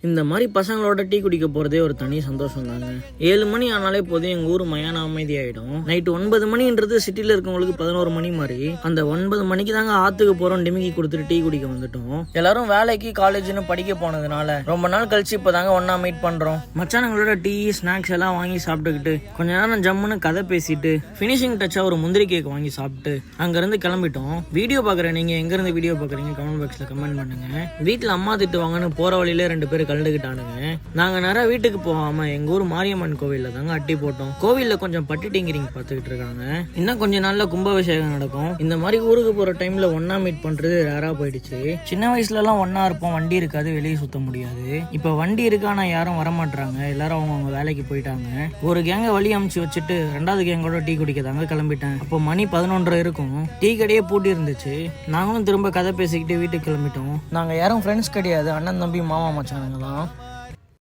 இந்த மாதிரி பசங்களோட டீ குடிக்க போகிறதே ஒரு தனி சந்தோஷம் தாங்க. 7 மணி ஆனாலே போதும் எங்கள் ஊர் மயான அமைதியாகிடும். நைட்டு 9 மணின்றது சிட்டியில் இருக்கவங்களுக்கு 11 மணி மாதிரி. அந்த 9 மணிக்கு தாங்க ஆற்றுக்கு போகிறோம், டிமிக்கி கொடுத்துட்டு டீ குடிக்க வந்துட்டோம். எல்லாரும் வேலைக்கு காலேஜ்னு படிக்க போனதுனால ரொம்ப நாள் கழிச்சு இப்போ தாங்க ஒன்றா மீட் பண்ணுறோம். மச்சானங்களோட டீ ஸ்நாக்ஸ் எல்லாம் வாங்கி சாப்பிட்டுக்கிட்டு கொஞ்ச நேரம் ஜம்முன்னு கதை பேசிட்டு ஃபினிஷிங் டச்சாக ஒரு முந்திரி கேக் வாங்கி சாப்பிட்டு அங்கேருந்து கிளம்பிட்டோம். வீடியோ பார்க்குறேன், நீங்கள் எங்கேருந்து வீடியோ பார்க்குறீங்க கமெண்ட் பாக்ஸில் கமெண்ட் பண்ணுங்கள். வீட்டில் அம்மா திட்டுவாங்கன்னு போகிற வழியிலே 2 பேர் கலந்துக்கிட்டானுங்க. நாங்க நேரம் வீட்டுக்கு போகாம எங்க ஊர் மாரியம்மன் கோவில்ல தாங்க அட்டி போட்டோம். கோவில்ல கொஞ்சம் பட்டி டிங்கரிங் பார்த்துக்கிட்டு இருக்காங்க. இன்னும் கொஞ்ச நாள்ல கும்பாபிஷேகம் நடக்கும். இந்த மாதிரி ஊருக்கு போற டைம்ல ஒன்னா மீட் பண்றது ரேரா போயிடுச்சு. சின்ன வயசுல எல்லாம் ஒன்னா இருப்போம், வண்டி இருக்காது, வெளியே சுத்த முடியாது. இப்ப வண்டி இருக்கு, ஆனா யாரும் வரமாட்டாங்க. எல்லாரும் அவங்க வேலைக்கு போயிட்டாங்க. ஒரு கேங்க வழி அமுச்சு வச்சுட்டு 2வது கேங்கோட டீ குடிக்க தாங்க கிளம்பிட்டேன். அப்போ மணி 11:30 இருக்கும். டீ கடையே பூட்டி இருந்துச்சு. நாங்களும் திரும்ப கதை பேசிக்கிட்டு வீட்டுக்கு கிளம்பிட்டோம். நாங்க யாரும் ஃப்ரெண்ட்ஸ் கிடையாது, அண்ணன் தம்பி மாமா மச்சானுங்க தான்.